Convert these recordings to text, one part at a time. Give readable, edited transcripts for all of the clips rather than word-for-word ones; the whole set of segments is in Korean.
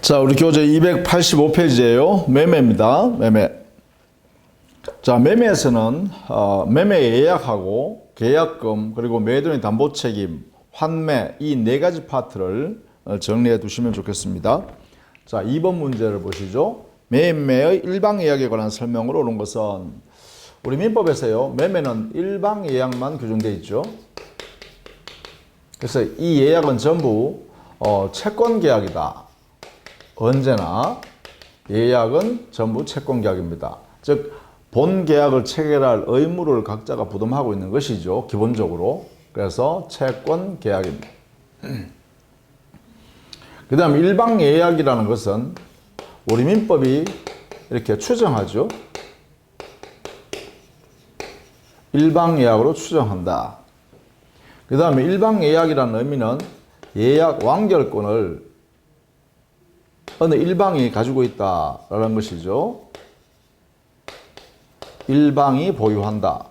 자, 우리 교재 285페이지예요. 매매입니다. 매매. 자, 매매에서는 매매 예약하고 계약금 그리고 매도인 담보 책임, 환매 이 네 가지 파트를 정리해 두시면 좋겠습니다. 자, 2번 문제를 보시죠. 매매의 일방 예약에 관한 설명으로 온 것은 우리 민법에서요. 매매는 일방 예약만 규정되어 있죠. 그래서 이 예약은 전부 채권 계약이다. 언제나 예약은 전부 채권 계약입니다. 즉 본 계약을 체결할 의무를 각자가 부담하고 있는 것이죠. 기본적으로. 그래서 채권 계약입니다. 그 다음 일방 예약이라는 것은 우리 민법이 이렇게 추정하죠. 일방 예약으로 추정한다. 그 다음에 일방 예약이라는 의미는 예약 완결권을 어느 일방이 가지고 있다라는 것이죠. 일방이 보유한다.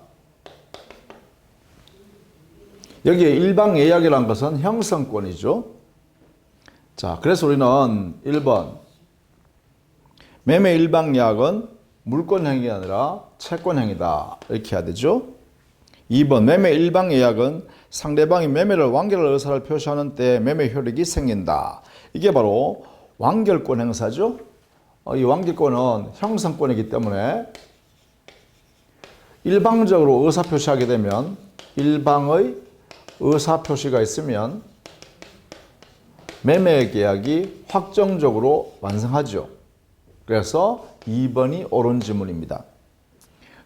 여기에 일방 예약이라는 것은 형성권이죠. 자, 그래서 우리는 1번 매매 일방 예약은 물권행위가 아니라 채권행위다. 이렇게 해야 되죠. 2번 매매 일방 예약은 상대방이 매매를 완결할 의사를 표시하는 때 매매 효력이 생긴다. 이게 바로 완결권 행사죠. 이 완결권은 형성권이기 때문에 일방적으로 의사표시하게 되면 일방의 의사표시가 있으면 매매 계약이 확정적으로 완성하죠. 그래서 2번이 옳은 지문입니다.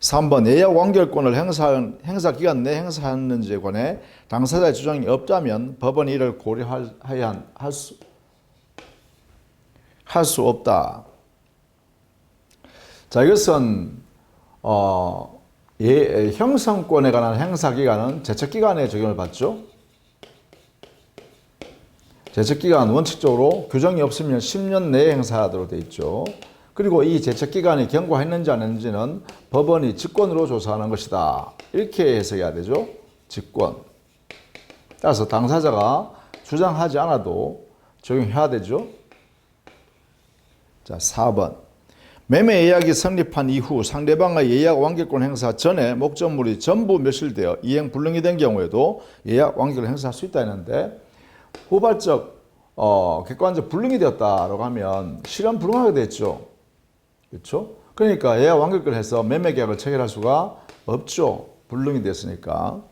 3번 예약 완결권을 행사 기간 내에 행사하는지에 관해 당사자의 주장이 없다면 법원이 이를 고려해야 할 수 없다. 자, 이것은 형성권에 관한 행사 기간은 제척 기간에 적용을 받죠. 제척 기간 원칙적으로 규정이 없으면 10년 내에 행사하도록 되어 있죠. 그리고 이 제척 기간이 경과했는지 안 했는지는 법원이 직권으로 조사하는 것이다. 이렇게 해석해야 되죠. 직권. 따라서 당사자가 주장하지 않아도 적용해야 되죠. 자, 4번. 매매 예약이 성립한 이후 상대방의 예약 완결권 행사 전에 목적물이 전부 멸실되어 이행 불능이 된 경우에도 예약 완결을 행사할 수 있다 했는데 후발적 객관적 불능이 되었다라고 하면 실현 불능하게 됐죠. 그렇죠? 그러니까 예약 완결권을 해서 매매 계약을 체결할 수가 없죠. 불능이 됐으니까.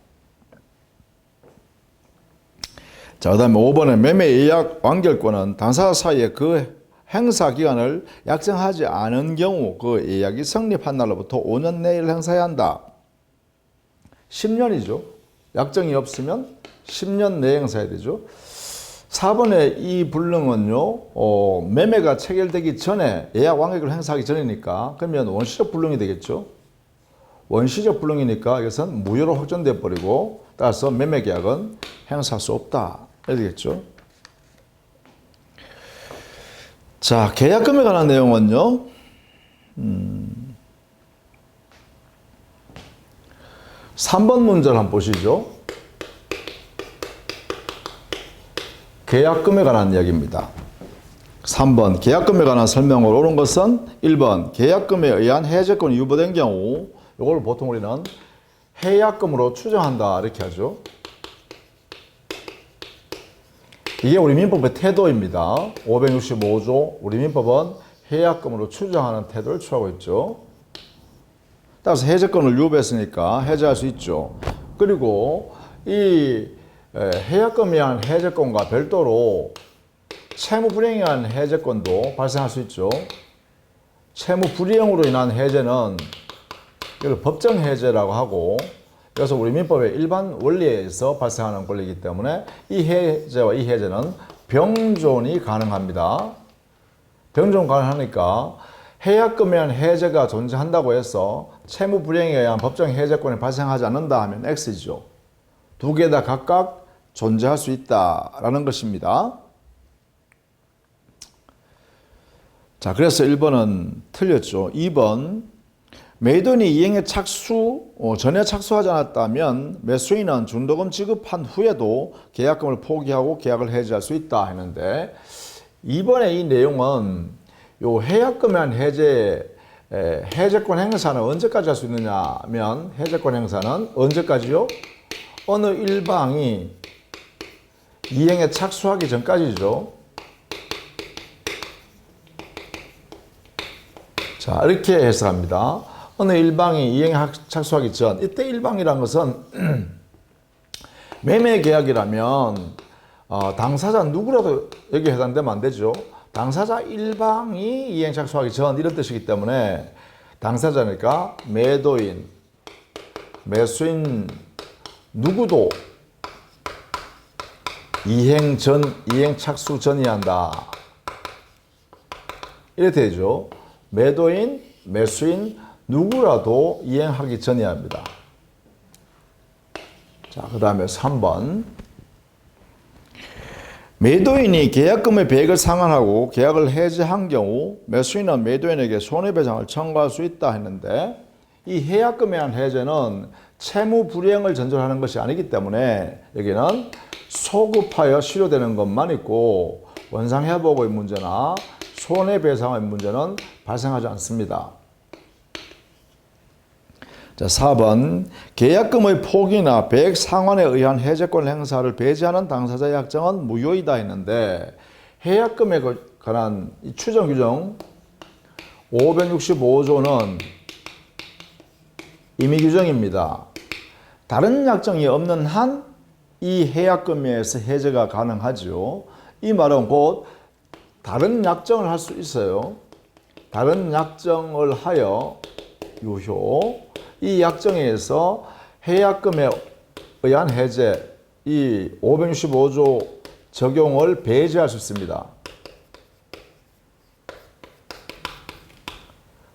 자, 그다음에 5번에 매매 예약 완결권은 당사자 사이에 그 행사 기간을 약정하지 않은 경우 그 예약이 성립한 날로부터 5년 내일 행사해야 한다. 10년이죠. 약정이 없으면 10년 내에 행사해야 되죠. 4번의 이 불능은요, 매매가 체결되기 전에 예약 완결을 행사하기 전이니까 그러면 원시적 불능이 되겠죠. 원시적 불능이니까 이것은 무효로 확정돼 버리고 따라서 매매 계약은 행사할 수 없다. 이렇게 되겠죠. 자, 계약금에 관한 내용은요. 3번 문제를 한번 보시죠. 계약금에 관한 이야기입니다. 3번 계약금에 관한 설명을 옳은 것은 1번 계약금에 의한 해제권이 유보된 경우 이걸 보통 우리는 해약금으로 추정한다 이렇게 하죠. 이게 우리 민법의 태도입니다. 565조 우리 민법은 해약금으로 추정하는 태도를 취하고 있죠. 따라서 해제권을 유보했으니까 해제할 수 있죠. 그리고 이 해약금에 의한 해제권과 별도로 채무 불이행에 의한 해제권도 발생할 수 있죠. 채무 불이행으로 인한 해제는 이걸 법정 해제라고 하고 그래서 우리 민법의 일반 원리에서 발생하는 권리이기 때문에 이 해제와 이 해제는 병존이 가능합니다. 병존 가능하니까 해약금에 의한 해제가 존재한다고 해서 채무 불이행에 의한 법정 해제권이 발생하지 않는다 하면 X죠. 두 개 다 각각 존재할 수 있다라는 것입니다. 자, 그래서 1번은 틀렸죠. 2번 매도인이 이행에 전에 착수하지 않았다면 매수인은 중도금 지급한 후에도 계약금을 포기하고 계약을 해지할 수 있다 했는데 이번에 이 내용은 요 해약금에 한 해제권 행사는 언제까지 할 수 있느냐 하면 해제권 행사는 언제까지요? 어느 일방이 이행에 착수하기 전까지죠. 자, 이렇게 해석합니다. 어느 일방이 이행에 착수하기 전, 이때 일방이라는 것은 매매 계약이라면 당사자 누구라도 여기에 해당되면 안 되죠. 당사자 일방이 이행 착수하기 전 이런 뜻이기 때문에 당사자니까 매도인, 매수인 누구도 이행 착수 전이야 한다. 이렇게 되죠. 매도인, 매수인 누구라도 이행하기 전이야 합니다. 자, 그 다음에 3번. 매도인이 계약금의 배액을 상환하고 계약을 해지한 경우 매수인은 매도인에게 손해배상을 청구할 수 있다 했는데, 이 해약금에 대한 해제는 채무 불이행을 전제하는 것이 아니기 때문에 여기는 소급하여 실효되는 것만 있고 원상회복의 문제나 손해배상의 문제는 발생하지 않습니다. 자, 4번. 계약금의 포기나 배액 상환에 의한 해제권 행사를 배제하는 당사자의 약정은 무효이다 했는데, 해약금에 관한 추정 규정 565조는 임의 규정입니다. 다른 약정이 없는 한 이 해약금에서 해제가 가능하죠. 이 말은 곧 다른 약정을 할 수 있어요. 다른 약정을 하여 유효. 이 약정에서 해약금에 의한 해제, 이 565조 적용을 배제할 수 있습니다.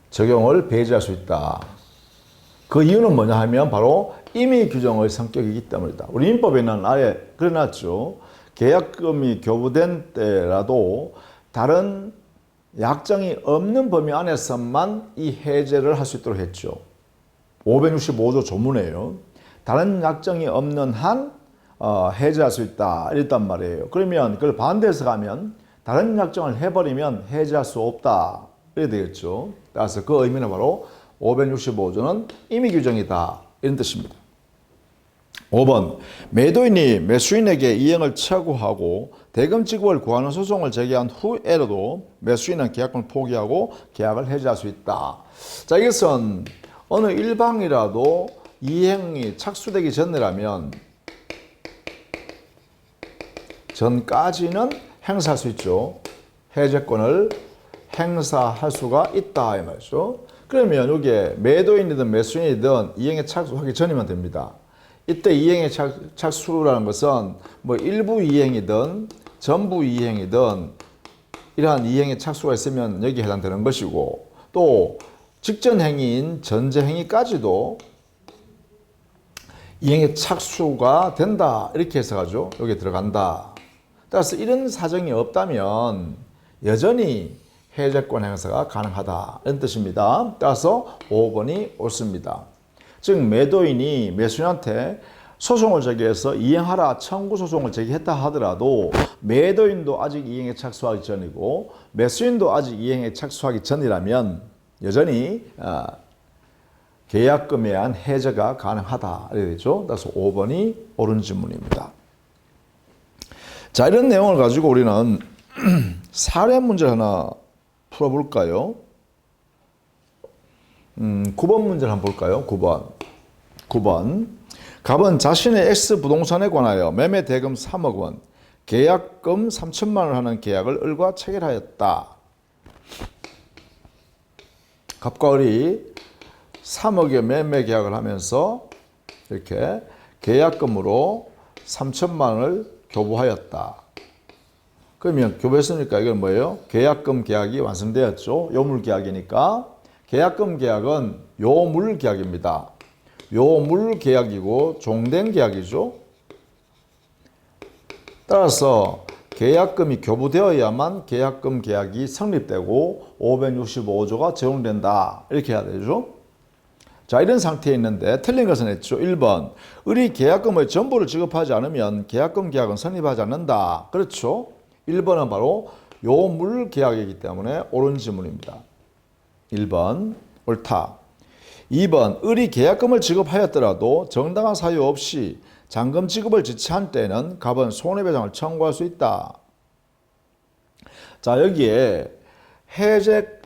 적용을 배제할 수 있다. 그 이유는 뭐냐 하면 바로 임의 규정의 성격이기 때문이다. 우리 민법에는 아예 그려놨죠. 계약금이 교부된 때라도 다른 약정이 없는 범위 안에서만 이 해제를 할 수 있도록 했죠. 565조 조문이에요. 다른 약정이 없는 한 해제할 수 있다 이랬단 말이에요. 그러면 그걸 반대해서 가면 다른 약정을 해버리면 해제할 수 없다 이래 되겠죠. 따라서 그 의미는 바로 565조는 임의 규정이다 이런 뜻입니다. 5번. 매도인이 매수인에게 이행을 청구하고 대금 지급을 구하는 소송을 제기한 후에라도 매수인은 계약금을 포기하고 계약을 해지할 수 있다. 자, 이것은 어느 일방이라도 이행이 착수되기 전이라면 전까지는 행사할 수 있죠. 해제권을 행사할 수가 있다 이 말이죠. 그러면 여기에 매도인이든 매수인이든 이행에 착수하기 전이면 됩니다. 이때 이행에 착수라는 것은 뭐 일부 이행이든 전부 이행이든 이러한 이행에 착수가 있으면 여기에 해당되는 것이고, 또 직전 행위인 전제 행위까지도 이행에 착수가 된다 이렇게 해석하죠. 여기에 들어간다. 따라서 이런 사정이 없다면 여전히 해제권 행사가 가능하다 이런 뜻입니다. 따라서 5번이 옳습니다. 즉 매도인이 매수인한테 소송을 제기해서 이행하라 청구 소송을 제기했다 하더라도 매도인도 아직 이행에 착수하기 전이고 매수인도 아직 이행에 착수하기 전이라면 여전히 계약금에 의한 해제가 가능하다 이렇게 되죠. 따라서 5번이 옳은 질문입니다. 자, 이런 내용을 가지고 우리는 사례 문제를 하나 풀어볼까요? 9번 문제를 한번 볼까요? 9번. 갑은 자신의 X 부동산에 관하여 매매 대금 3억 원, 계약금 3천만 원을 하는 계약을 을과 체결하였다. 갑과 을이 3억의 매매 계약을 하면서 이렇게 계약금으로 3천만 원을 교부하였다. 그러면 교부했으니까 이건 뭐예요? 계약금 계약이 완성되었죠. 요물 계약이니까. 계약금 계약은 요물 계약입니다. 요물 계약이고 종된 계약이죠. 따라서 계약금이 교부되어야만 계약금 계약이 성립되고 565조가 적용된다. 이렇게 해야 되죠. 자, 이런 상태에 있는데 틀린 것은 했죠. 1번. 을이 계약금의 전부를 지급하지 않으면 계약금 계약은 성립하지 않는다. 그렇죠. 1번은 바로 요 물계약이기 때문에 옳은 지문입니다. 1번 옳다. 2번 을이 계약금을 지급하였더라도 정당한 사유 없이 잔금 지급을 지체한 때에는 갑은 손해배상을 청구할 수 있다. 자, 여기에 해제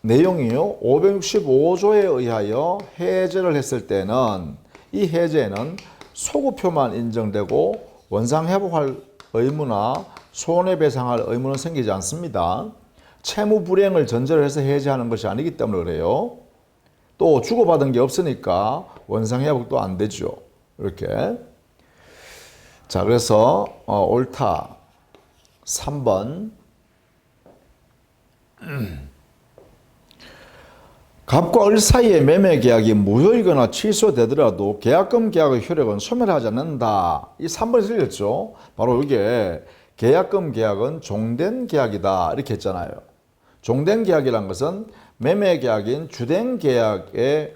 내용이요. 565조에 의하여 해제를 했을 때는 이 해제는 소급표만 인정되고 원상회복할 의무나 손해배상할 의무는 생기지 않습니다. 채무 불이행을 전제로 해서 해제하는 것이 아니기 때문에 그래요. 또 주고받은 게 없으니까 원상회복도 안 되죠. 이렇게. 자, 그래서 옳다. 3번. 갑과 을 사이의 매매 계약이 무효이거나 취소되더라도 계약금 계약의 효력은 소멸하지 않는다. 이 3번이 틀렸죠. 바로 이게 계약금 계약은 종된 계약이다. 이렇게 했잖아요. 종된 계약이란 것은 매매 계약인 주된 계약의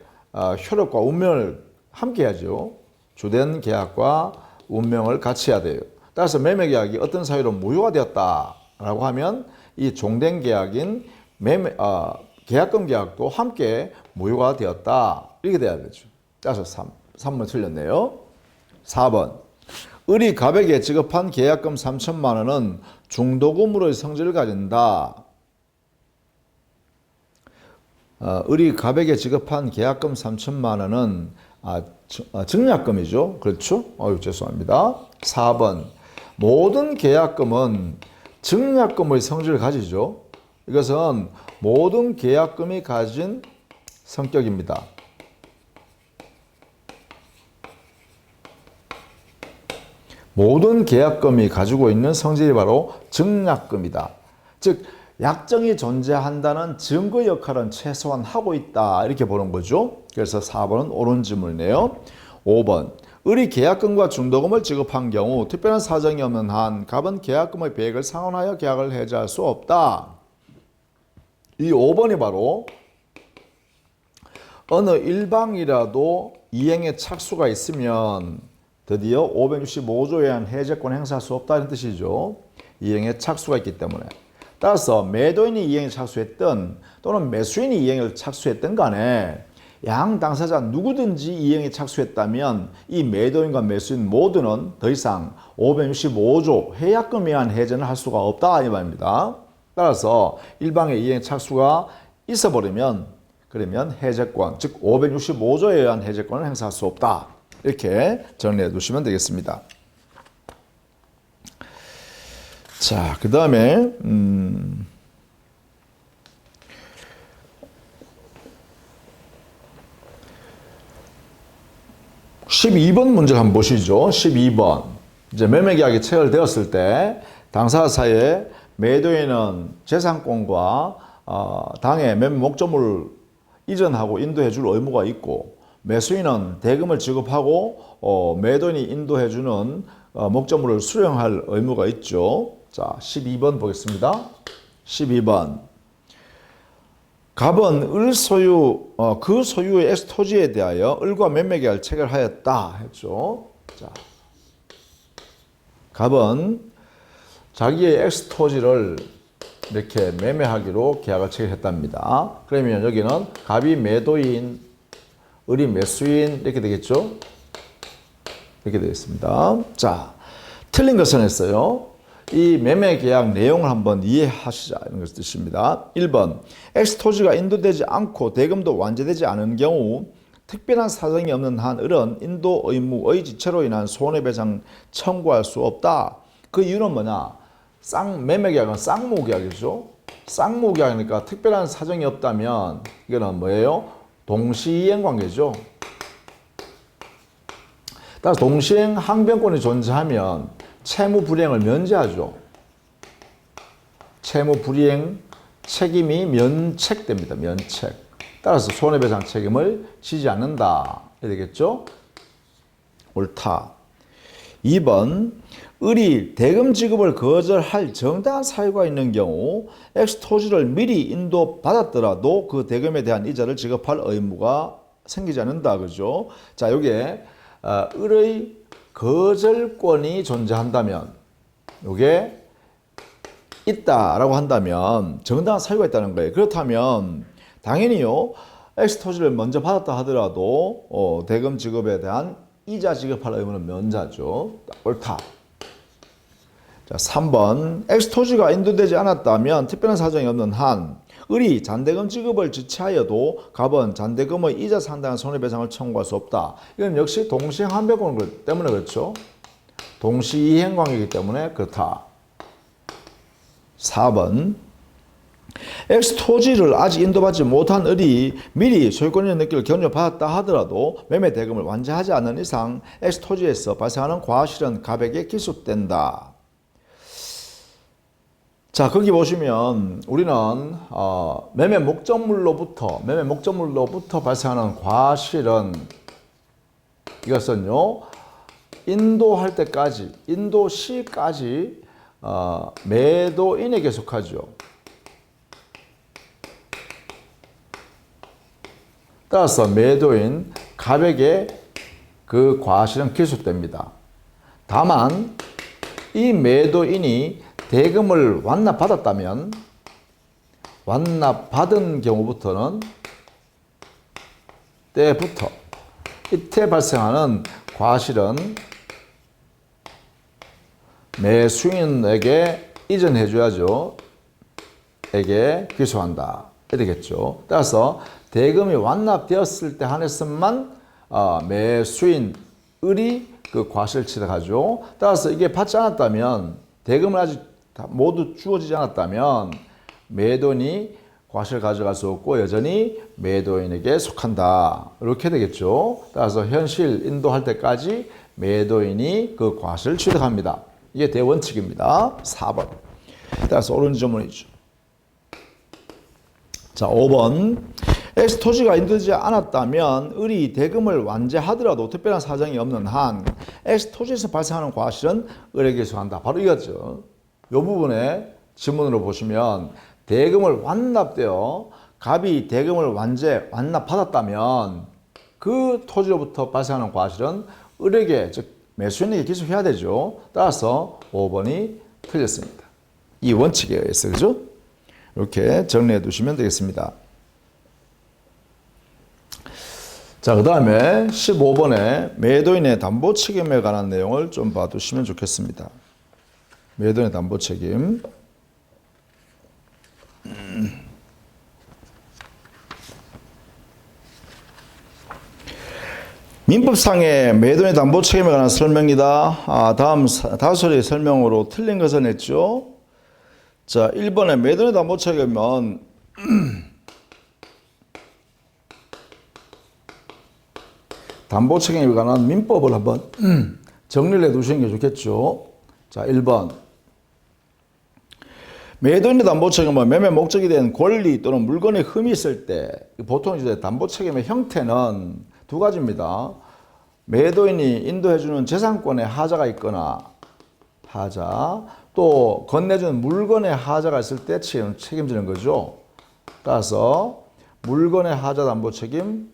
효력과 운명을 함께 하죠. 주된 계약과 운명을 같이 해야 돼요. 따라서 매매 계약이 어떤 사유로 무효가 되었다라고 하면 이 종된 계약인 계약금 계약도 함께 무효가 되었다. 이렇게 돼야 되죠. 따라서 3번 틀렸네요. 4번. 을이 갑에게 지급한 계약금 3천만 원은 중도금으로의 성질을 가진다. 을이 갑에게 지급한 계약금 3천만 원은 증약금이죠. 그렇죠? 죄송합니다. 4번. 모든 계약금은 증약금의 성질을 가지죠. 이것은 모든 계약금이 가진 성격입니다. 모든 계약금이 가지고 있는 성질이 바로 증약금이다. 즉 약정이 존재한다는 증거 역할은 최소한 하고 있다. 이렇게 보는 거죠. 그래서 4번은 옳은 질문이네요. 5번. 을이 계약금과 중도금을 지급한 경우 특별한 사정이 없는 한 갑은 계약금의 배액을 상환하여 계약을 해지할 수 없다. 이 5번이 바로 어느 일방이라도 이행에 착수가 있으면 드디어 565조에 의한 해제권 행사할 수 없다는 뜻이죠. 이행에 착수가 있기 때문에. 따라서 매도인이 이행에 착수했든 또는 매수인이 이행에 착수했든 간에 양 당사자 누구든지 이행에 착수했다면 이 매도인과 매수인 모두는 더 이상 565조 해약금에 의한 해제는 할 수가 없다 이 말입니다. 따라서 일방의 이행 착수가 있어버리면 그러면 해제권, 즉 565조에 의한 해제권을 행사할 수 없다. 이렇게 정리해 두시면 되겠습니다. 자, 그 다음에 12번 문제 한번 보시죠. 12번. 이제 매매계약이 체결되었을 때 당사자 사이에 매도인은 재산권과 당의 매매 목적물을 이전하고 인도해 줄 의무가 있고 매수인은 대금을 지급하고 매도인이 인도해 주는 목적물을 수령할 의무가 있죠. 자, 12번 보겠습니다. 12번. 갑은 을 소유, 그 소유의 엑스토지에 대하여 을과 매매계약을 체결하였다 했죠. 자, 갑은 자기의 엑스토지를 이렇게 매매하기로 계약을 체결했답니다. 그러면 여기는 갑이 매도인, 을이 매수인 이렇게 되겠죠. 이렇게 되겠습니다. 자, 틀린 것은 했어요. 이 매매계약 내용을 한번 이해하시자 이런 것을 뜻입니다. 1번, 엑스토지가 인도되지 않고 대금도 완제되지 않은 경우 특별한 사정이 없는 한 을은 인도 의무의 지체로 인한 손해배상 청구할 수 없다. 그 이유는 뭐냐? 매매계약은 쌍무계약이죠. 쌍무계약이니까 특별한 사정이 없다면 이거는 뭐예요? 동시이행 관계죠. 따라서 동시행 항변권이 존재하면 채무 불이행을 면제하죠. 채무 불이행 책임이 면책됩니다. 면책. 따라서 손해배상 책임을 지지 않는다. 이렇게 되겠죠? 옳다. 2번, 을이 대금 지급을 거절할 정당한 사유가 있는 경우 엑스토지를 미리 인도받았더라도 그 대금에 대한 이자를 지급할 의무가 생기지 않는다. 그죠? 자, 여기에 을의 거절권이 존재한다면 이게 있다라고 한다면 정당한 사유가 있다는 거예요. 그렇다면 당연히요. X 토지를 먼저 받았다 하더라도 대금 지급에 대한 이자 지급할 의무는 면제하죠. 옳다. 자, 3번. X 토지가 인도되지 않았다면 특별한 사정이 없는 한 을이 잔대금 지급을 지체하여도 갑은 잔대금의 이자 상당한 손해배상을 청구할 수 없다. 이건 역시 동시행한배권 때문에 그렇죠. 동시이행관계이기 때문에 그렇다. 4번. X 토지를 아직 인도받지 못한 을이 미리 소유권이라는 느낌을 견적받았다 하더라도 매매 대금을 완전하지 않는 이상 X 토지에서 발생하는 과실은 갑에게 기속된다. 자, 거기 보시면 우리는 매매 목적물로부터 발생하는 과실은 이것은요 인도할 때까지 인도 시까지 매도인에게 속하죠. 따라서 매도인 갑에게 그 과실은 기속됩니다. 다만 이 매도인이 대금을 완납받았다면 완납받은 경우부터는 때부터 이때 발생하는 과실은 매수인에게 이전해줘야죠. 에게 기소한다. 이러겠죠. 따라서 대금이 완납되었을 때 한해서만 매수인 을이 그 과실을 치러가죠. 따라서 이게 받지 않았다면 대금을 아직 모두 주어지지 않았다면 매도인이 과실을 가져갈 수 없고 여전히 매도인에게 속한다. 이렇게 되겠죠. 따라서 현실 인도할 때까지 매도인이 그 과실을 취득합니다. 이게 대원칙입니다. 4번. 따라서 옳은 질문이죠. 자, 5번. X 토지가 인도되지 않았다면 을이 대금을 완제하더라도 특별한 사정이 없는 한 X 토지에서 발생하는 과실은 을에게 기소한다. 바로 이거죠. 이 부분에 지문으로 보시면 대금을 완납되어 갑이 대금을 완납받았다면 그 토지로부터 발생하는 과실은 을에게 즉 매수인에게 기소해야 되죠. 따라서 5번이 틀렸습니다. 이 원칙에 의해서 그죠? 이렇게 정리해 두시면 되겠습니다. 자, 그 다음에 15번에 매도인의 담보 책임에 관한 내용을 좀 봐두시면 좋겠습니다. 매도인의 담보 책임. 민법상의 매도인의 담보 책임에 관한 설명이다. 다음 다소리 설명으로 틀린 것은 했죠. 자, 1번에 매도인의 담보 책임은 담보 책임에 관한 민법을 한번 정리를 해 두시는 게 좋겠죠. 자, 1번. 매도인의 담보 책임은 매매 목적이 된 권리 또는 물건의 흠이 있을 때 보통 이제 담보 책임의 형태는 두 가지입니다. 매도인이 인도해주는 재산권에 하자가 있거나 하자, 또 건네주는 물건에 하자가 있을 때 책임지는 거죠. 따라서 물건의 하자 담보 책임,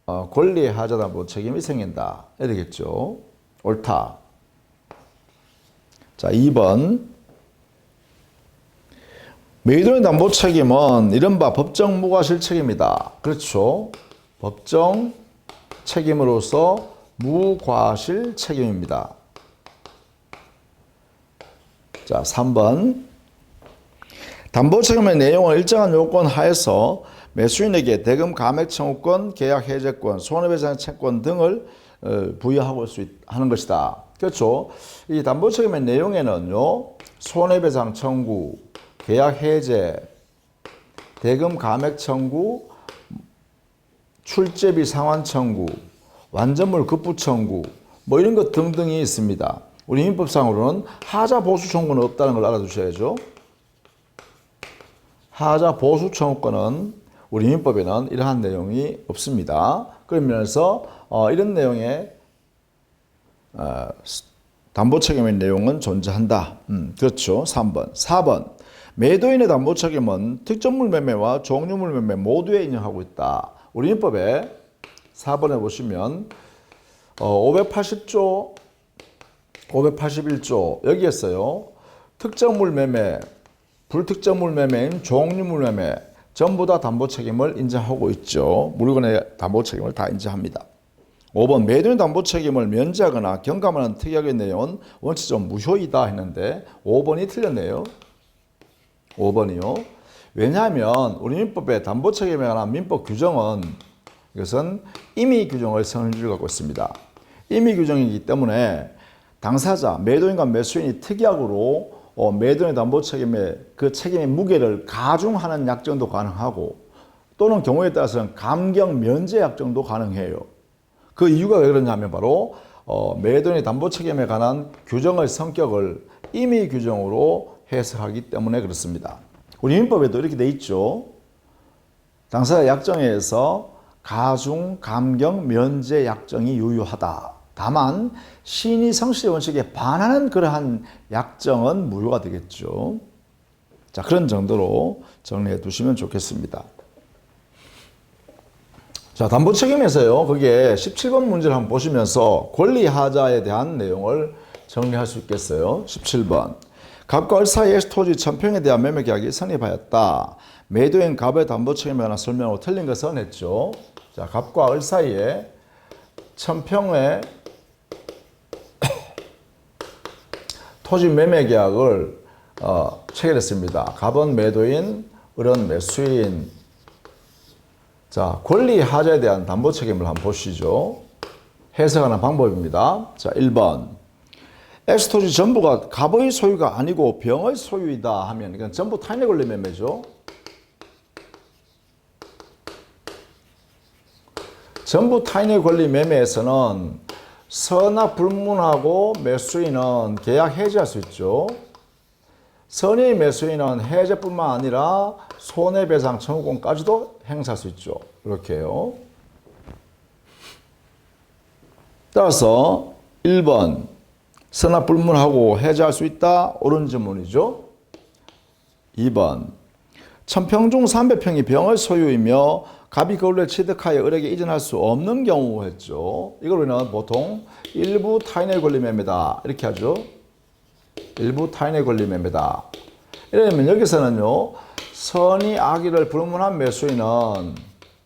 권리의 하자 담보 책임이 생긴다. 이렇게 되겠죠. 옳다. 자, 2번. 매도인의 담보 책임은 이른바 법정 무과실 책임이다. 그렇죠. 법정 책임으로서 무과실 책임입니다. 자, 3번. 담보 책임의 내용은 일정한 요건 하에서 매수인에게 대금 감액 청구권, 계약 해제권, 손해배상 채권 등을 부여하고 하는 것이다. 그렇죠. 이 담보 책임의 내용에는요, 손해배상 청구, 계약 해제, 대금 감액 청구, 출제비 상환 청구, 완전물 급부 청구, 뭐 이런 것 등등이 있습니다. 우리 민법상으로는 하자 보수 청구는 없다는 걸 알아두셔야죠. 하자 보수 청구권은 우리 민법에는 이러한 내용이 없습니다. 그런 면에서 이런 내용의 담보 책임의 내용은 존재한다. 그렇죠. 3번. 4번. 매도인의 담보 책임은 특정물 매매와 종류물 매매 모두에 인정하고 있다. 우리 민법에 4번에 보시면 580조, 581조 여기에서요. 특정물 매매, 불특정물 매매인 종류물 매매 전부 다 담보 책임을 인정하고 있죠. 물건의 담보 책임을 다 인정합니다. 5번 매도인 담보 책임을 면제하거나 경감하는 특약의 내용은 원칙적으로 무효이다 했는데 5번이 틀렸네요. 5번이요. 왜냐하면 우리 민법의 담보 책임에 관한 민법 규정은 이것은 임의 규정의 성질을 갖고 있습니다. 임의 규정이기 때문에 당사자, 매도인과 매수인이 특약으로 매도인의 담보 책임의 그 책임의 무게를 가중하는 약정도 가능하고 또는 경우에 따라서는 감경 면제 약정도 가능해요. 그 이유가 왜 그러냐면 바로 매도인의 담보 책임에 관한 규정의 성격을 임의 규정으로 해석하기 때문에 그렇습니다. 우리 민법에도 이렇게 돼 있죠. 당사자 약정에서 가중, 감경, 면제 약정이 유효하다. 다만 시인이 성실의 원칙에 반하는 그러한 약정은 무효가 되겠죠. 자, 그런 정도로 정리해 두시면 좋겠습니다. 자, 담보 책임에서요. 거기에 17번 문제를 한번 보시면서 권리하자에 대한 내용을 정리할 수 있겠어요. 17번. 갑과 을 사이의 토지 천평에 대한 매매 계약이 성립하였다. 매도인 갑의 담보 책임에 관한 설명으로 틀린 것은 했죠. 자, 갑과 을 사이에 천평의 토지 매매 계약을 체결했습니다. 갑은 매도인, 을은 매수인. 자, 권리 하자에 대한 담보 책임을 한번 보시죠. 해석하는 방법입니다. 자, 1번. X토지 전부가 갑의 소유가 아니고 병의 소유이다 하면 이건 전부 타인의 권리 매매죠. 전부 타인의 권리 매매에서는 선악 불문하고 매수인은 계약 해지할 수 있죠. 선의 매수인은 해제뿐만 아니라 손해배상 청구권까지도 행사할 수 있죠. 이렇게요. 따라서 1번 선악 불문하고 해제할 수 있다. 옳은 질문이죠. 2번 천평 중 300평이 병의 소유이며 갑이 그걸로 취득하여 을에게 이전할 수 없는 경우 했죠. 이걸 우리는 보통 일부 타인의 권리 매매다 이렇게 하죠. 일부 타인의 권리 매매다. 이러면 여기서는요. 선의 악의를 불문한 매수인은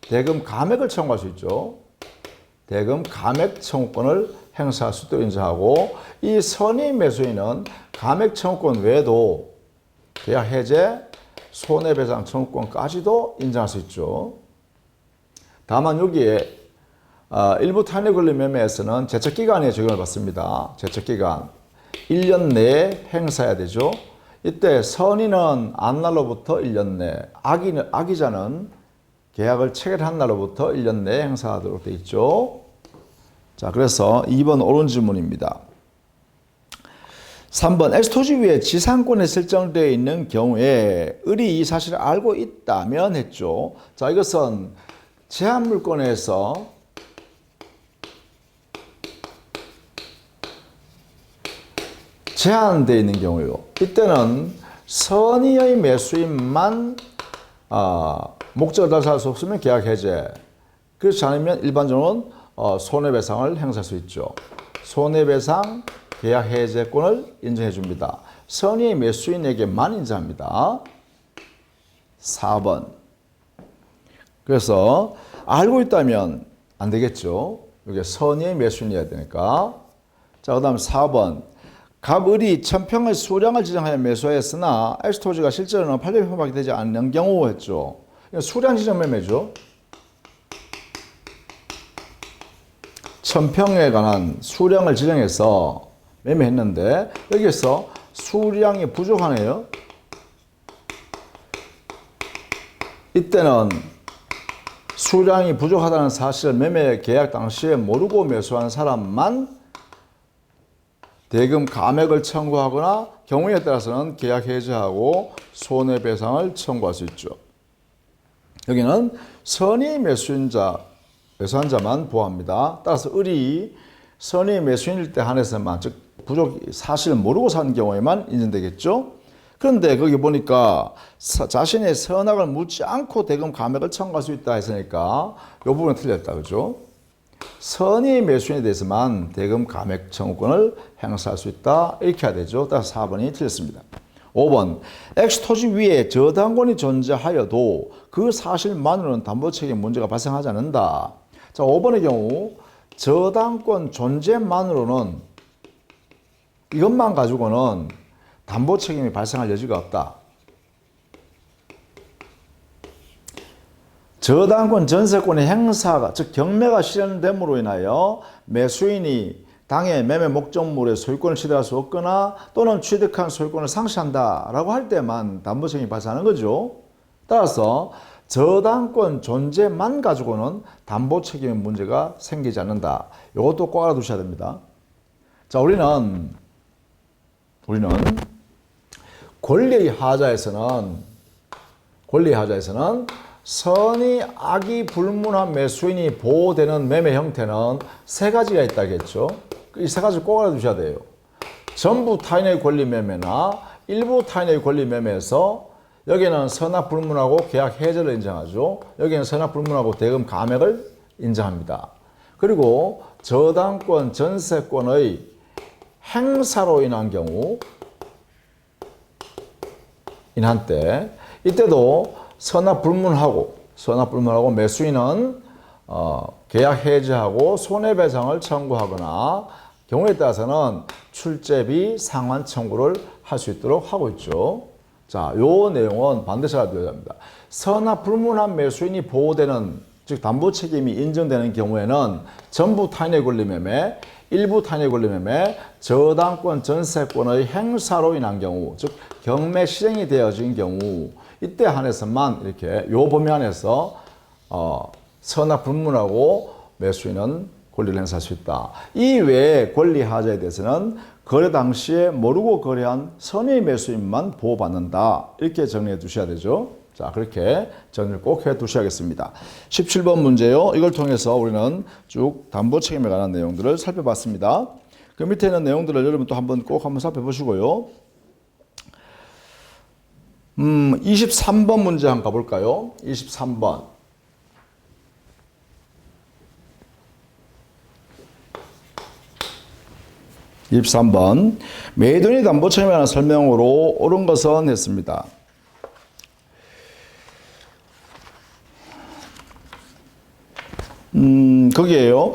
대금 감액을 청구할 수 있죠. 대금 감액 청구권을 행사할 수도 인정하고 이 선의 매수인은 감액 청구권 외에도 계약 해제, 손해배상 청구권까지도 인정할 수 있죠. 다만 여기에 일부 타인의 권리 매매에서는 제척기간에 적용을 받습니다. 제척기간 1년 내에 행사해야 되죠. 이때 선의는 안 날로부터 1년 내, 악의자는 계약을 체결한 날로부터 1년 내에 행사하도록 되어 있죠. 자, 그래서 2번 옳은 질문입니다. 3번 X토지 위에 지상권이 설정되어 있는 경우에 을이 이 사실을 알고 있다면 했죠. 자, 이것은 제한물권에서 제한되어 있는 경우요. 이때는 선의의 매수인만 목적을 달성할 수 없으면 계약 해제. 그렇지 않으면 일반적으로는 손해배상을 행사할 수 있죠. 손해배상 계약 해제권을 인정해 줍니다. 선의의 매수인에게만 인정합니다. 4번. 그래서 알고 있다면 안 되겠죠. 이게 선의의 매수인이어야 되니까. 자, 그 다음 4번. 갑을이 천평의 수량을 지정하여 매수하였으나 X토지가 실제로는 800평밖에 되지 않는 경우 했죠. 수량 지정 매매죠. 천평에 관한 수량을 지정해서 매매했는데 여기에서 수량이 부족하네요. 이때는 수량이 부족하다는 사실을 매매 계약 당시에 모르고 매수한 사람만 대금 감액을 청구하거나 경우에 따라서는 계약 해지하고 손해배상을 청구할 수 있죠. 여기는 선의 매수한 자만 보호합니다. 따라서 을이 선의 매수인일 때 한해서만, 즉 부족 사실을 모르고 산 경우에만 인정되겠죠. 그런데 거기 보니까 자신의 선악을 묻지 않고 대금 감액을 청구할 수 있다 했으니까 이 부분은 틀렸다, 그죠? 선의 매수인에 대해서만 대금 감액 청구권을 행사할 수 있다 이렇게 해야 되죠. 따라서 4번이 틀렸습니다. 5번 X 토지 위에 저당권이 존재하여도 그 사실만으로는 담보 책임 문제가 발생하지 않는다. 자, 5번의 경우 저당권 존재만으로는 이것만 가지고는 담보 책임이 발생할 여지가 없다. 저당권 전세권의 행사가 즉 경매가 실현됨으로 인하여 매수인이 당해 매매 목적물의 소유권을 취득할 수 없거나 또는 취득한 소유권을 상실한다라고 할 때만 담보 책임이 발생하는 거죠. 따라서 저당권 존재만 가지고는 담보 책임의 문제가 생기지 않는다. 이것도 꼭 알아두셔야 됩니다. 자, 우리는 권리의 하자에서는 선의 악이 불문한 매수인이 보호되는 매매 형태는 세 가지가 있다겠죠. 이 세 가지 꼭 알아두셔야 돼요. 전부 타인의 권리 매매나 일부 타인의 권리 매매에서 여기는 선악 불문하고 계약 해제를 인정하죠. 여기는 선악 불문하고 대금 감액을 인정합니다. 그리고 저당권 전세권의 행사로 인한 경우 인한 때 이때도 선악 불문하고 매수인은 계약 해지하고 손해배상을 청구하거나 경우에 따라서는 출제비 상환 청구를 할 수 있도록 하고 있죠. 자, 요 내용은 반드시 알아둬야 합니다. 선악 불문한 매수인이 보호되는 즉 담보 책임이 인정되는 경우에는 전부 타인의 권리 매매, 일부 타인의 권리 매매, 저당권 전세권의 행사로 인한 경우, 즉 경매 실행이 되어진 경우 이때 한해서만 이렇게 요 범위 안에서 선악 불문하고 매수인은 권리를 행사할 수 있다. 이 외에 권리 하자에 대해서는 거래 당시에 모르고 거래한 선의 매수인만 보호받는다. 이렇게 정리해 두셔야 되죠. 자, 그렇게 정리를 꼭 해 두셔야겠습니다. 17번 문제요. 이걸 통해서 우리는 쭉 담보 책임에 관한 내용들을 살펴봤습니다. 그 밑에 있는 내용들을 여러분 또 꼭 한번 살펴보시고요. 23번 문제 한번 가볼까요? 23번. 매도인의 담보 책임에 관한 설명으로 옳은 것은 했습니다. 거기에요.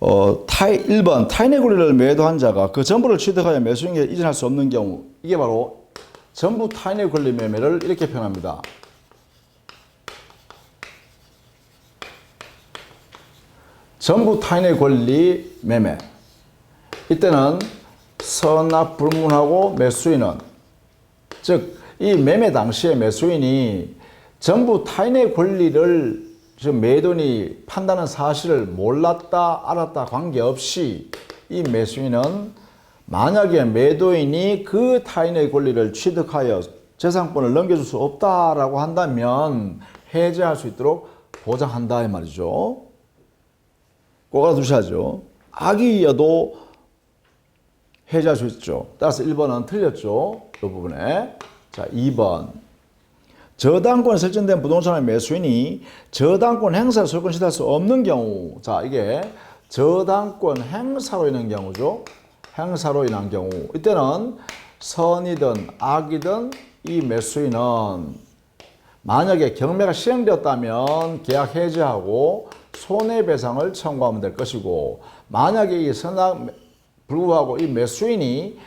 1번 타인의 권리를 매도한 자가 그 전부를 취득하여 매수인에게 이전할 수 없는 경우, 이게 바로 전부 타인의 권리 매매를 이렇게 표현합니다. 전부 타인의 권리 매매. 이때는 선악 불문하고 매수인은, 즉 이 매매 당시에 매수인이 전부 타인의 권리를 즉 매도인이 판다는 사실을 몰랐다 알았다 관계없이 이 매수인은 만약에 매도인이 그 타인의 권리를 취득하여 재산권을 넘겨줄 수 없다라고 한다면 해제할 수 있도록 보장한다 이 말이죠. 꼭 알아두셔야죠. 악의여도 해제할 수 있죠. 따라서 1번은 틀렸죠. 이 부분에. 자, 2번. 저당권 설정된 부동산의 매수인이 저당권 행사 소유권 취득할 수 없는 경우. 자, 이게 저당권 행사로 인한 경우죠. 행사로 인한 경우. 이때는 선이든 악이든 이 매수인은 만약에 경매가 실행되었다면 계약 해지하고 손해배상을 청구하면 될 것이고, 만약에 이 선악 불구하고 이 매수인이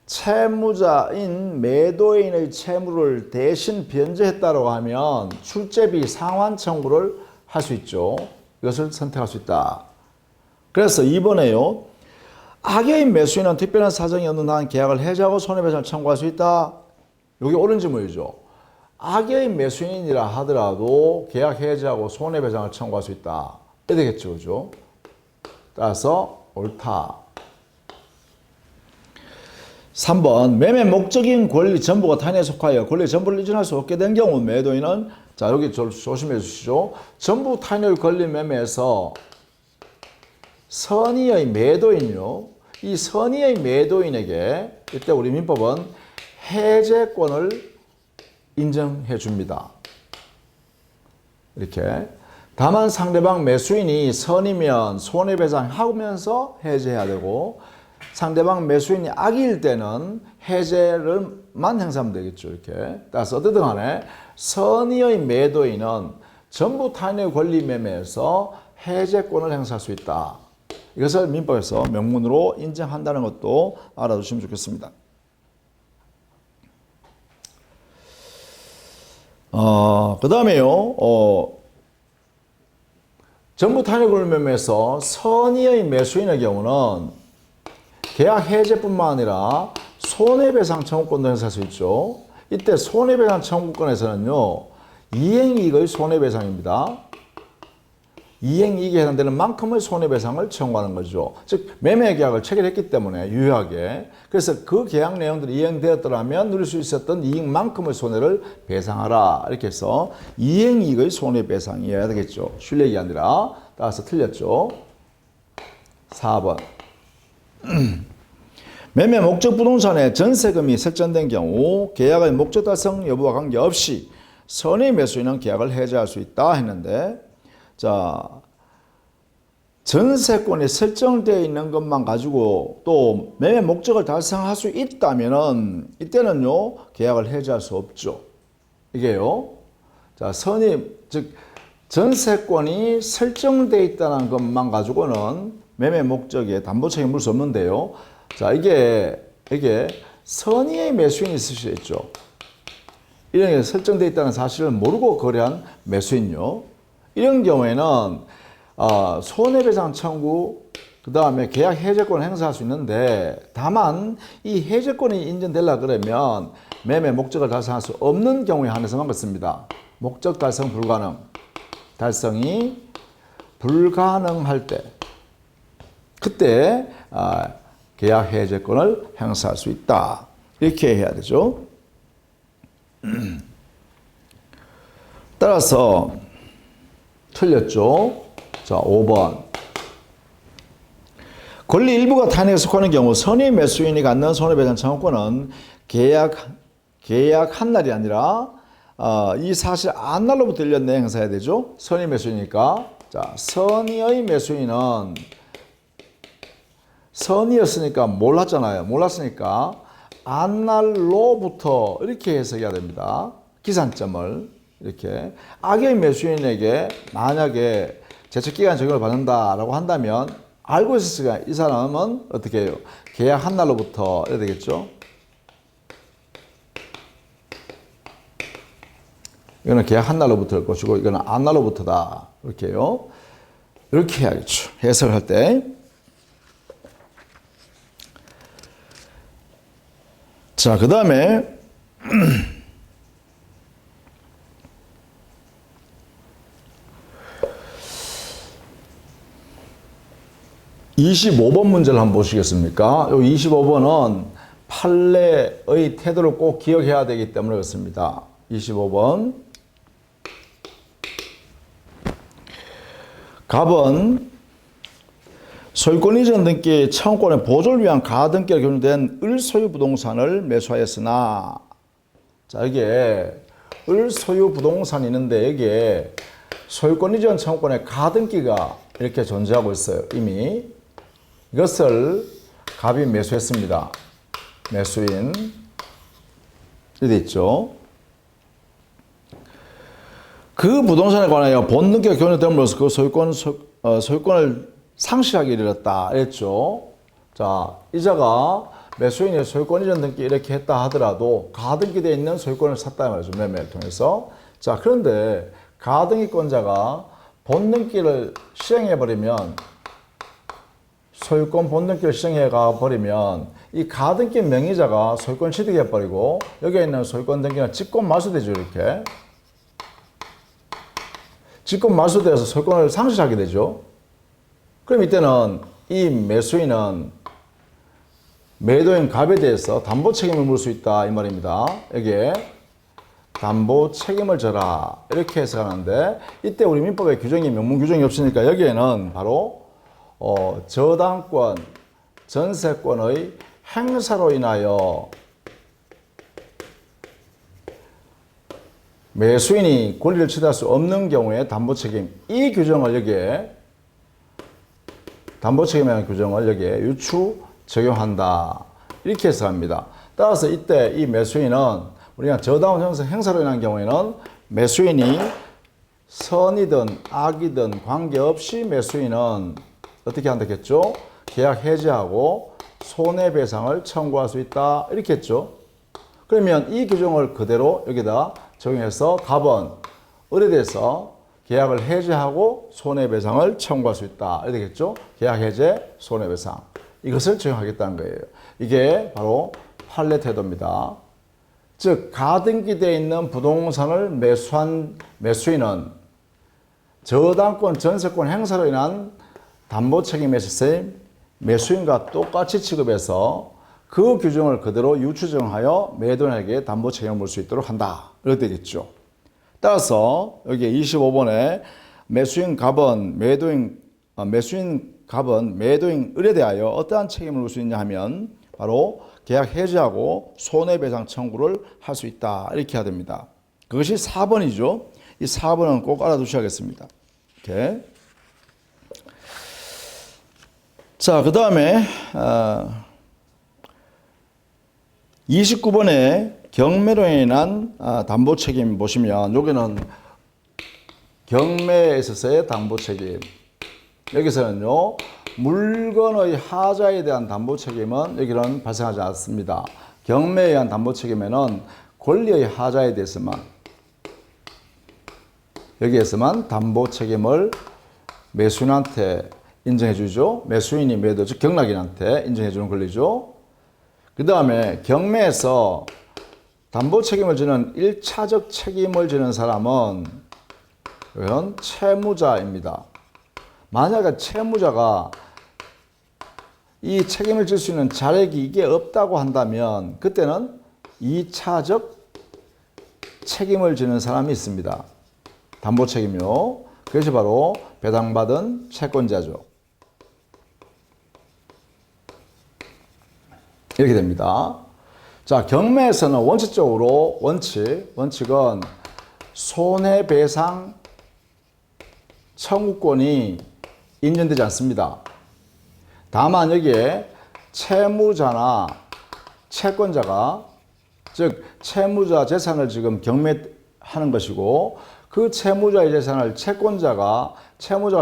채무자인 매도인의 채무를 대신 변제했다고 하면 출제비 상환 청구를 할 수 있죠. 이것을 선택할 수 있다. 그래서 2번에요. 악의인 매수인은 특별한 사정이 없는 한 계약을 해지하고 손해배상을 청구할 수 있다. 여기 옳은 질문이죠. 악의인 매수인이라 하더라도 계약 해지하고 손해배상을 청구할 수 있다. 이렇게 되겠죠. 그죠? 따라서 옳다. 3번. 매매 목적인 권리 전부가 타인에 속하여 권리 전부를 이전할 수 없게 된 경우 매도인은, 자, 여기 조심해 주시죠. 전부 타인의 권리 매매에서 선의의 매도인이요. 이 선의의 매도인에게 이때 우리 민법은 해제권을 인정해 줍니다. 이렇게. 다만 상대방 매수인이 선이면 손해배상하면서 해제해야 되고, 상대방 매수인이 악일 때는 해제를만 행사하면 되겠죠. 이렇게. 따라서 어쨌든 간에 선의의 매도인은 전부 타인의 권리 매매에서 해제권을 행사할 수 있다. 이것을 민법에서 명문으로 인정한다는 것도 알아두시면 좋겠습니다. 그 다음에요, 전부 타인의 권리 매매에서 선의의 매수인의 경우는 계약 해제뿐만 아니라 손해배상 청구권도 행사할 수 있죠. 이때 손해배상 청구권에서는요, 이행이익의 손해배상입니다. 이행이익에 해당되는 만큼의 손해배상을 청구하는 거죠. 즉 매매 계약을 체결했기 때문에 유효하게, 그래서 그 계약 내용들이 이행되었더라면 누릴 수 있었던 이익만큼의 손해를 배상하라. 이렇게 해서 이행이익의 손해배상이어야 되겠죠. 실례기 아니라. 따라서 틀렸죠. 4번. 매매 목적 부동산의 전세금이 설정된 경우 계약의 목적 달성 여부와 관계없이 선의 매수인은 계약을 해제할 수 있다 했는데, 자, 전세권이 설정되어 있는 것만 가지고 또 매매 목적을 달성할 수 있다면은 이때는요, 계약을 해제할 수 없죠. 이게요. 자, 즉 전세권이 설정되어 있다는 것만 가지고는 매매 목적에 담보 책임을 물 수 없는데요. 자, 이게 선의의 매수인이 있을 수 있죠. 이런 게 설정되어 있다는 사실을 모르고 거래한 매수인요. 이런 경우에는 손해배상 청구, 그 다음에 계약 해제권을 행사할 수 있는데, 다만 이 해제권이 인정되려고 그러면 매매 목적을 달성할 수 없는 경우에 한해서만 그렇습니다. 목적 달성 불가능. 달성이 불가능할 때, 그때 계약 해제권을 행사할 수 있다. 이렇게 해야 되죠. 따라서 틀렸죠. 자, 5번. 권리 일부가 타인에게 속하는 경우 선의 매수인이 갖는 손해배상 청구권은 계약한 날이 아니라 이 사실 안 날로부터 1년 내에 행사해야 되죠. 선의 매수이니까. 자, 선의의 매수인은 선이었으니까 몰랐잖아요. 몰랐으니까 안날로부터 이렇게 해석해야 됩니다. 기산점을 이렇게. 악의 매수인에게 만약에 제척기간 적용을 받는다라고 한다면 알고 있었으니까 이 사람은 어떻게 해요? 계약한 날로부터 해야 되겠죠. 이거는 계약한 날로부터일 것이고 이거는 안날로부터다. 이렇게 해요. 이렇게 해야겠죠. 해석을 할 때. 자, 그 다음에 25번 문제를 한번 보시겠습니까? 이 25번은 판례의 태도를 꼭 기억해야 되기 때문에 그렇습니다. 25번. 갑은 소유권 이전 등기 청구권의 보조를 위한 가등기로 규정된 을소유 부동산을 매수하였으나, 자, 이게 을소유 부동산이 있는데 여기에 소유권 이전 청구권의 가등기가 이렇게 존재하고 있어요. 이미 이것을 갑이 매수했습니다. 매수인 이렇게 있죠. 그 부동산에 관하여 본등기가 교정됨으로써 그 소유권을 상실하게 이르렀다 했죠. 자, 이자가 매수인이 소유권 이전 등기 이렇게 했다 하더라도 가등기되어 있는 소유권을 샀다 말이죠. 매매를 통해서. 자, 그런데 가등기권자가 본등기를 시행해버리면, 소유권 본등기를 시행해버리면 이 가등기 명의자가 소유권 취득해버리고 여기에 있는 소유권 등기는 직권 말소되죠. 이렇게. 직권 말소되어서 소유권을 상실하게 되죠. 그럼 이때는 이 매수인은 매도인 갑에 대해서 담보 책임을 물 수 있다 이 말입니다. 여기에 담보 책임을 져라 이렇게 해석하는데, 이때 우리 민법에 규정이 명문 규정이 없으니까 여기에는 바로 저당권, 전세권의 행사로 인하여 매수인이 권리를 취득할 수 없는 경우에 담보 책임, 이 규정을 여기에 담보 책임이라는 규정을 여기에 유추 적용한다. 이렇게 해석합니다. 따라서 이때 이 매수인은 우리가 저다운 형성 행사로 인한 경우에는 매수인이 선이든 악이든 관계없이 매수인은 어떻게 한다겠죠? 계약 해지하고 손해배상을 청구할 수 있다. 이렇게 했죠. 그러면 이 규정을 그대로 여기다 적용해서 갑은 의뢰돼서 계약을 해지하고 손해배상을 청구할 수 있다. 이렇게 되겠죠? 계약 해제, 손해배상. 이것을 적용하겠다는 거예요. 이게 바로 판례 태도입니다. 즉 가등기되어 있는 부동산을 매수한 매수인은 저당권, 전세권 행사로 인한 담보책임에 있어서 매수인과 똑같이 취급해서 그 규정을 그대로 유추정하여 매도인에게 담보책임을 물 수 있도록 한다. 이렇게 되겠죠. 따라서 여기 25번에 매수인 갑은 매도인 을에 대하여 어떠한 책임을 물 수 있냐 하면 바로 계약 해지하고 손해배상 청구를 할 수 있다. 이렇게 해야 됩니다. 그것이 4번이죠. 이 4번은 꼭 알아두셔야겠습니다. 이렇게. 자, 그 다음에 29번에 경매로 인한 담보책임 보시면 여기는 경매에 있어서의 담보책임. 여기서는요. 물건의 하자에 대한 담보책임은 여기는 발생하지 않습니다. 경매에 의한 담보책임에는 권리의 하자에 대해서만 여기에서만 담보책임을 매수인한테 인정해 주죠. 매수인이 매도, 즉 경락인한테 인정해 주는 권리죠. 그 다음에 경매에서 담보책임을 지는 1차적 책임을 지는 사람은 이건 채무자입니다. 만약에 채무자가 이 책임을 질 수 있는 자력이 이게 없다고 한다면 그때는 2차적 책임을 지는 사람이 있습니다. 담보 책임이요. 그것이 바로 배당받은 채권자죠. 이렇게 됩니다. 자, 경매에서는 원칙적으로 원칙은 손해배상 청구권이 인정되지 않습니다. 다만 여기에 채무자나 채권자가 즉 채무자 재산을 지금 경매하는 것이고 그 채무자의 재산을 채권자가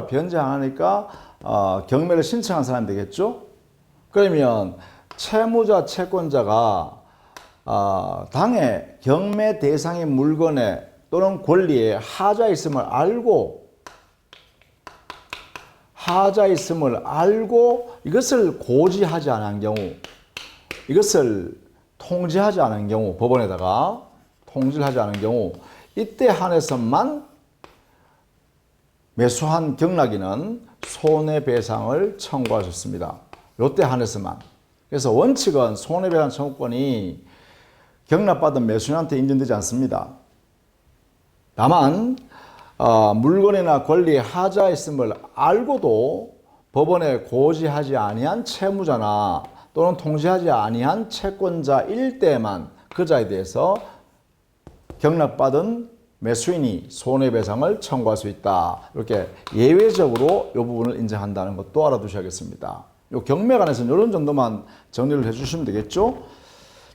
변제 안 하니까 경매를 신청한 사람이 되겠죠. 그러면 채무자 채권자가 당해 경매 대상의 물건에 또는 권리에 하자 있음을 알고 이것을 고지하지 않은 경우, 이것을 통지하지 않은 경우, 법원에다가 통지를 하지 않은 경우 이때 한해서만 매수한 경락인은 손해배상을 청구할 수 있습니다. 이때 한해서만. 그래서 원칙은 손해배상 청구권이 경락받은 매수인한테 인정되지 않습니다. 다만 물건이나 권리에 하자 있음을 알고도 법원에 고지하지 아니한 채무자나 또는 통지하지 아니한 채권자일 때만 그 자에 대해서 경락받은 매수인이 손해배상을 청구할 수 있다. 이렇게 예외적으로 이 부분을 인정한다는 것도 알아두셔야겠습니다. 이 경매 관해서는 이런 정도만 정리를 해주시면 되겠죠.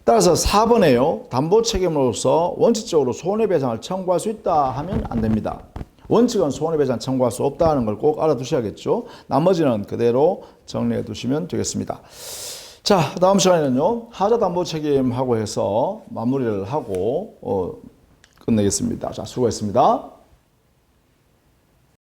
따라서 4번에요. 담보 책임으로서 원칙적으로 손해배상을 청구할 수 있다 하면 안 됩니다. 원칙은 손해배상 청구할 수 없다는 걸 꼭 알아두셔야겠죠. 나머지는 그대로 정리해 두시면 되겠습니다. 자, 다음 시간에는요. 하자 담보 책임하고 해서 마무리를 하고 끝내겠습니다. 자, 수고했습니다.